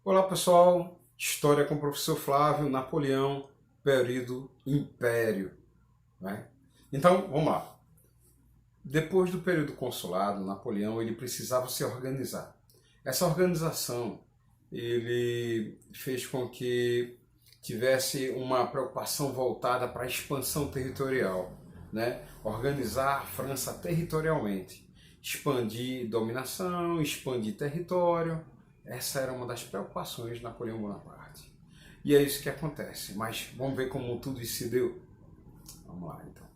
Olá pessoal, História com o professor Flávio, Napoleão, período Império. Né? Então, vamos lá. Depois do período consulado, Napoleão ele precisava se organizar. Essa organização ele fez com que tivesse uma preocupação voltada para a expansão territorial, né? Organizar a França territorialmente, expandir dominação, expandir território. Essa era uma das preocupações de Napoleão Bonaparte. E é isso que acontece. Mas vamos ver como tudo isso se deu. Vamos lá, então.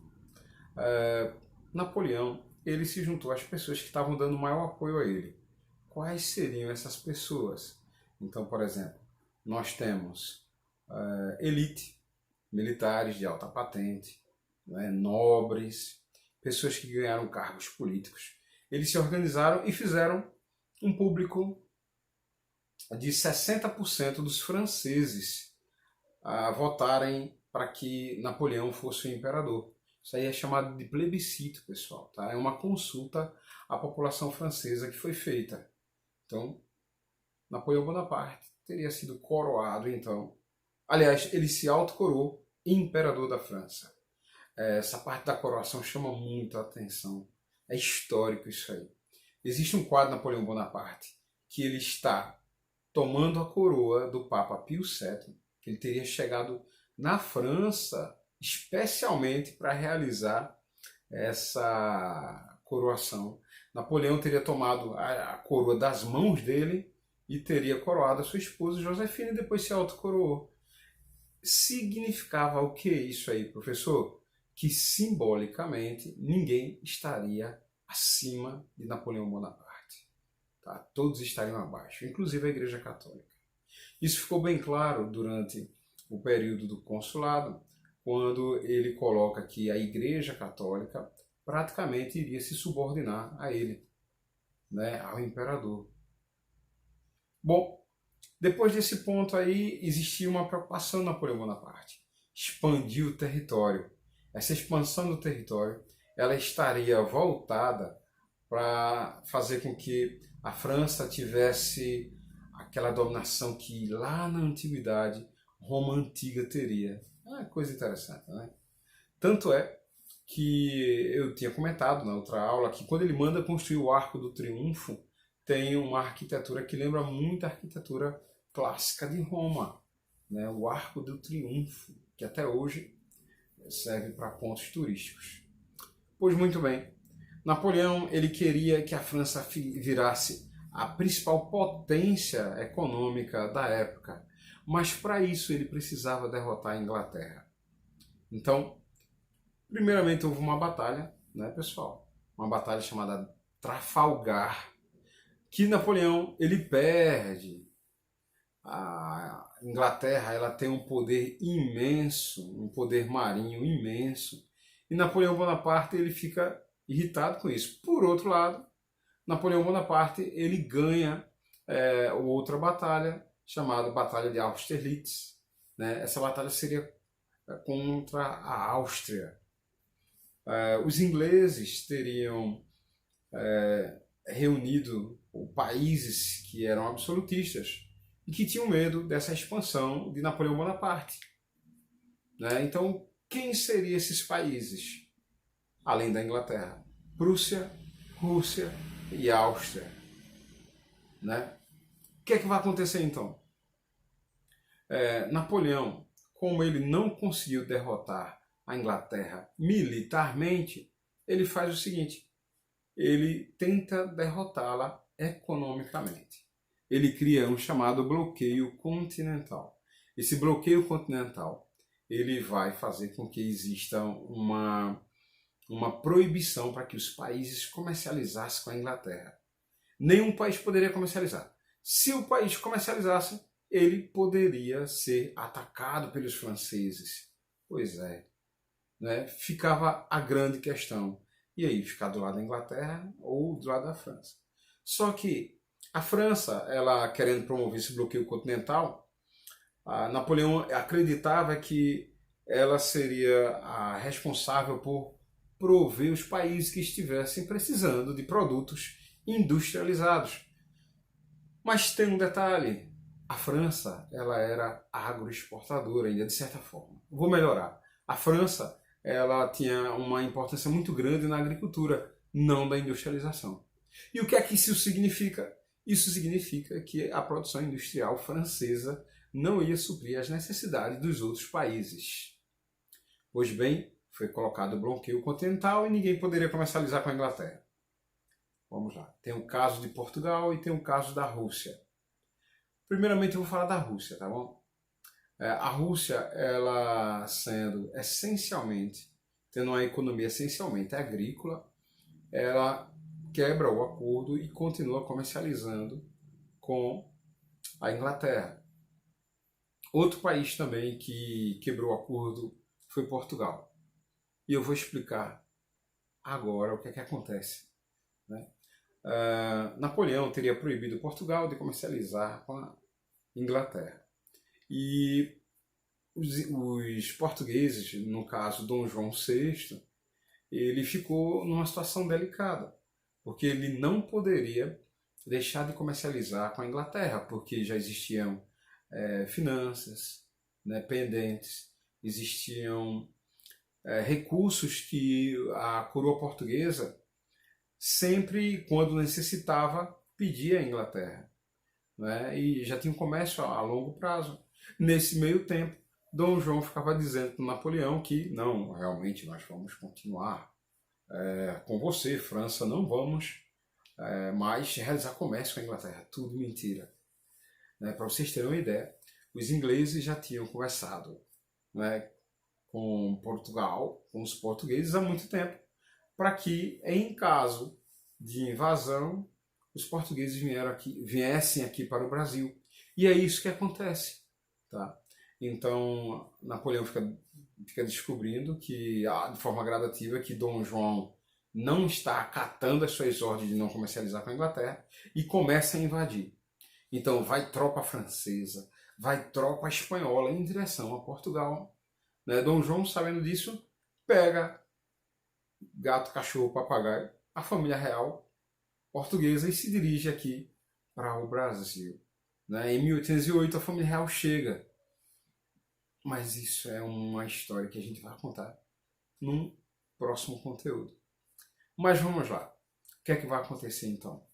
Napoleão ele se juntou às pessoas que estavam dando maior apoio a ele. Quais seriam essas pessoas? Então, por exemplo, nós temos elite, militares de alta patente, né, nobres, pessoas que ganharam cargos políticos. Eles se organizaram e fizeram um público de 60% dos franceses a votarem para que Napoleão fosse o imperador. Isso aí é chamado de plebiscito, pessoal. Tá? É uma consulta à população francesa que foi feita. Então, Napoleão Bonaparte teria sido coroado, então. Aliás, ele se autocoroou imperador da França. Essa parte da coroação chama muito a atenção. É histórico isso aí. Existe um quadro de Napoleão Bonaparte que ele está tomando a coroa do Papa Pio VII, que ele teria chegado na França especialmente para realizar essa coroação. Napoleão teria tomado a coroa das mãos dele e teria coroado a sua esposa Josefina e depois se autocoroou. Significava o que isso aí, professor? Que simbolicamente ninguém estaria acima de Napoleão Bonaparte. Tá? Todos estariam abaixo, inclusive a Igreja Católica. Isso ficou bem claro durante o período do consulado, quando ele coloca que a Igreja Católica praticamente iria se subordinar a ele, né, ao imperador. Bom, depois desse ponto aí, existia uma preocupação de Napoleão Bonaparte. Expandir o território. Essa expansão do território, ela estaria voltada para fazer com que a França tivesse aquela dominação que lá na antiguidade Roma antiga teria. É uma coisa interessante, né? Tanto é que eu tinha comentado na outra aula que quando ele manda construir o Arco do Triunfo, tem uma arquitetura que lembra muito a arquitetura clássica de Roma, né? O Arco do Triunfo, que até hoje serve para pontos turísticos. Pois muito bem, Napoleão ele queria que a França virasse a principal potência econômica da época, mas para isso ele precisava derrotar a Inglaterra. Então, primeiramente houve uma batalha, né, pessoal? Uma batalha chamada Trafalgar, que Napoleão ele perde. A Inglaterra ela tem um poder imenso, um poder marinho imenso, e Napoleão Bonaparte ele fica irritado com isso. Por outro lado, Napoleão Bonaparte ele ganha outra batalha chamada Batalha de Austerlitz. Né? Essa batalha seria contra a Áustria. Os ingleses teriam reunido países que eram absolutistas e que tinham medo dessa expansão de Napoleão Bonaparte. Né? Então, quem seriam esses países? Além da Inglaterra, Prússia, Rússia e Áustria. Né? O que é que vai acontecer então? Napoleão, como ele não conseguiu derrotar a Inglaterra militarmente, ele faz o seguinte, ele tenta derrotá-la economicamente. Ele cria um chamado bloqueio continental. Esse bloqueio continental ele vai fazer com que exista uma proibição para que os países comercializassem com a Inglaterra. Nenhum país poderia comercializar. Se o país comercializasse, ele poderia ser atacado pelos franceses. Pois é. Né? Ficava a grande questão. E aí, ficar do lado da Inglaterra ou do lado da França? Só que a França, ela querendo promover esse bloqueio continental, Napoleão acreditava que ela seria a responsável por prover os países que estivessem precisando de produtos industrializados. Mas tem um detalhe, a França, ela era agroexportadora ainda, de certa forma. Vou melhorar. A França, ela tinha uma importância muito grande na agricultura, não da industrialização. E o que é que isso significa? Isso significa que a produção industrial francesa não ia suprir as necessidades dos outros países. Pois bem, foi colocado o bloqueio continental e ninguém poderia comercializar com a Inglaterra. Vamos lá. Tem o caso de Portugal e tem o caso da Rússia. Primeiramente eu vou falar da Rússia, tá bom? A Rússia, ela sendo essencialmente, tendo uma economia essencialmente agrícola, ela quebra o acordo e continua comercializando com a Inglaterra. Outro país também que quebrou o acordo foi Portugal. E eu vou explicar agora o que é que acontece, né? Napoleão teria proibido Portugal de comercializar com a Inglaterra. E os portugueses, no caso Dom João VI, ele ficou numa situação delicada, porque ele não poderia deixar de comercializar com a Inglaterra, porque já existiam finanças, né, pendentes, existiam recursos que a coroa portuguesa sempre, quando necessitava, pedia à Inglaterra, né? E já tinha um comércio a longo prazo. Nesse meio tempo, Dom João ficava dizendo para Napoleão que não, realmente nós vamos continuar com você, França, não vamos mais realizar comércio com a Inglaterra. Tudo mentira. Né? Para vocês terem uma ideia, os ingleses já tinham conversado, né, com Portugal, com os portugueses há muito tempo, para que, em caso de invasão, os portugueses viessem aqui para o Brasil. E é isso que acontece. Tá? Então, Napoleão fica descobrindo que, de forma gradativa, que Dom João não está acatando as suas ordens de não comercializar com a Inglaterra e começa a invadir. Então, vai tropa francesa, vai tropa espanhola em direção a Portugal. Né? Dom João, sabendo disso, pega gato, cachorro, papagaio, a família real portuguesa e se dirige aqui para o Brasil. Né? Em 1808 a família real chega. Mas isso é uma história que a gente vai contar num próximo conteúdo. Mas vamos lá. O que é que vai acontecer então?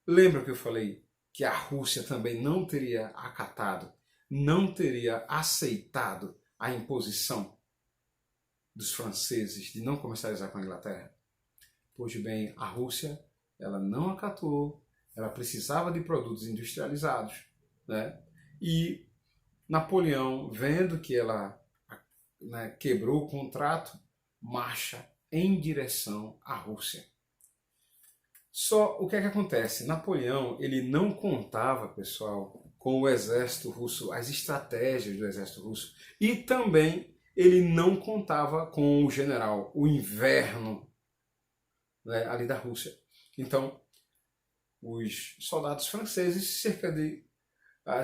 Lembra que eu falei que a Rússia também não teria acatado, não teria aceitado a imposição dos franceses de não comercializar com a Inglaterra? Pois bem, a Rússia, ela não acatou, ela precisava de produtos industrializados, né? E Napoleão, vendo que ela, né, quebrou o contrato, marcha em direção à Rússia. Só o que é que acontece? Napoleão, ele não contava, pessoal, com o exército russo, as estratégias do exército russo, e também ele não contava com o general, o inverno, né, ali da Rússia. Então, os soldados franceses, cerca de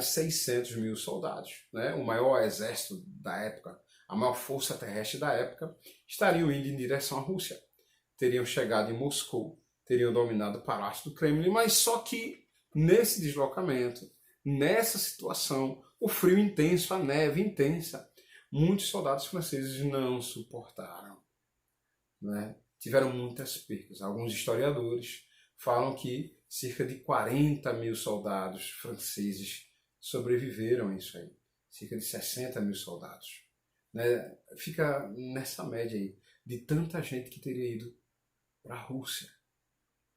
600 mil soldados, né, o maior exército da época, a maior força terrestre da época, estariam indo em direção à Rússia. Teriam chegado em Moscou, teriam dominado o Palácio do Kremlin, mas só que nesse deslocamento, nessa situação, o frio intenso, a neve intensa, muitos soldados franceses não suportaram, né? Tiveram muitas percas. Alguns historiadores falam que cerca de 40 mil soldados franceses sobreviveram a isso aí. Cerca de 60 mil soldados. Né? Fica nessa média aí de tanta gente que teria ido para a Rússia.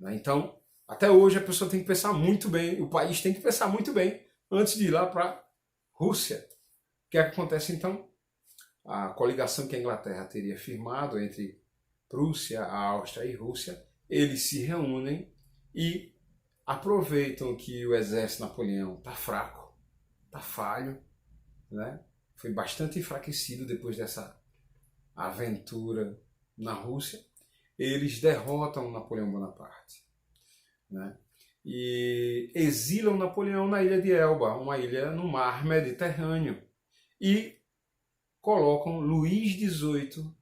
Né? Então, até hoje a pessoa tem que pensar muito bem, o país tem que pensar muito bem antes de ir lá para a Rússia. O que é que acontece então? A coligação que a Inglaterra teria firmado entre Prússia, a Áustria e Rússia, eles se reúnem e aproveitam que o exército Napoleão está fraco, está falho, né? Foi bastante enfraquecido depois dessa aventura na Rússia. Eles derrotam Napoleão Bonaparte, né? E exilam Napoleão na ilha de Elba, uma ilha no mar Mediterrâneo, e colocam Luís XVIII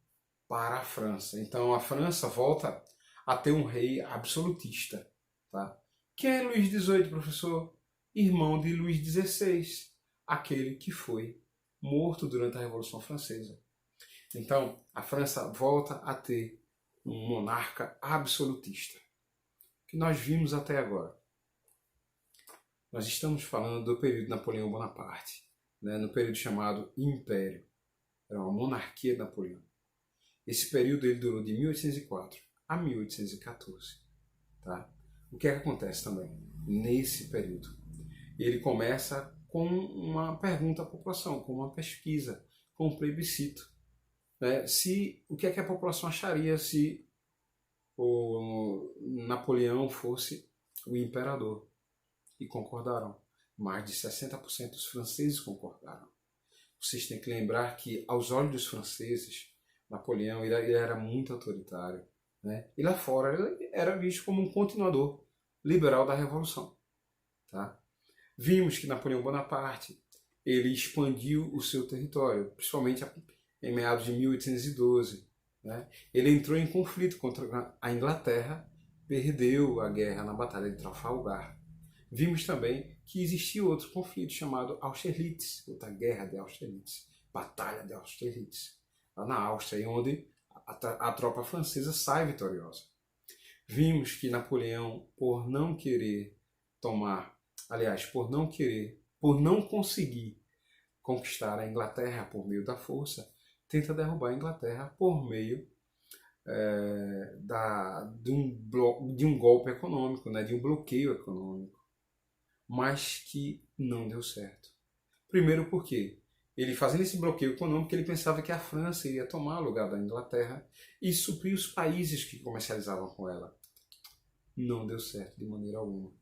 para a França. Então a França volta a ter um rei absolutista. Tá? Quem é Luís XVIII, professor? irmão de Luís XVI, aquele que foi morto durante a Revolução Francesa. Então, a França volta a ter um monarca absolutista, que nós vimos até agora. Nós estamos falando do período de Napoleão Bonaparte, né, no período chamado Império. Era uma monarquia de Napoleão. Esse período ele durou de 1804 a 1814. Tá? O que é que acontece também nesse período? Ele começa com uma pergunta à população, com uma pesquisa, com um plebiscito. Né? O que é que a população acharia se o Napoleão fosse o imperador? E concordaram. Mais de 60% dos franceses concordaram. Vocês têm que lembrar que, aos olhos dos franceses, Napoleão ele era muito autoritário. Né? E lá fora ele era visto como um continuador liberal da Revolução. Tá? Vimos que Napoleão Bonaparte ele expandiu o seu território, principalmente em meados de 1812. Né? Ele entrou em conflito contra a Inglaterra, perdeu a guerra na Batalha de Trafalgar. Vimos também que existia outro conflito chamado Austerlitz, outra guerra de Austerlitz, Batalha de Austerlitz, lá na Áustria, onde a tropa francesa sai vitoriosa. Vimos que Napoleão, por não conseguir conquistar a Inglaterra por meio da força, tenta derrubar a Inglaterra por meio de um golpe econômico, né, de um bloqueio econômico, mas que não deu certo. Primeiro porque ele, fazendo esse bloqueio econômico, ele pensava que a França iria tomar o lugar da Inglaterra e suprir os países que comercializavam com ela. Não deu certo de maneira alguma.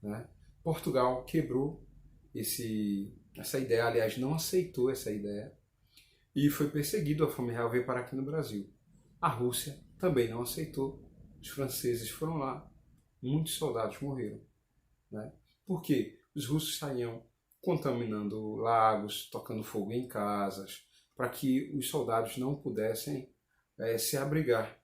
Né? Portugal quebrou essa ideia, aliás, não aceitou essa ideia e foi perseguido. A fome real veio parar aqui no Brasil. A Rússia também não aceitou. Os franceses foram lá, muitos soldados morreram. Né? Por quê? Os russos saíam contaminando lagos, tocando fogo em casas, para que os soldados não pudessem se abrigar.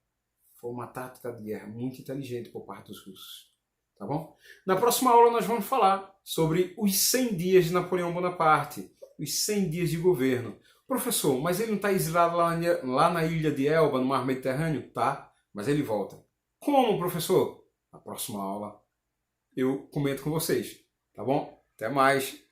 Foi uma tática de guerra muito inteligente por parte dos russos. Tá bom? Na próxima aula nós vamos falar sobre os 100 dias de Napoleão Bonaparte, os 100 dias de governo. Professor, mas ele não está exilado lá na ilha de Elba, no mar Mediterrâneo? Tá, mas ele volta. Como, professor? Na próxima aula eu comento com vocês. Tá bom? Até mais!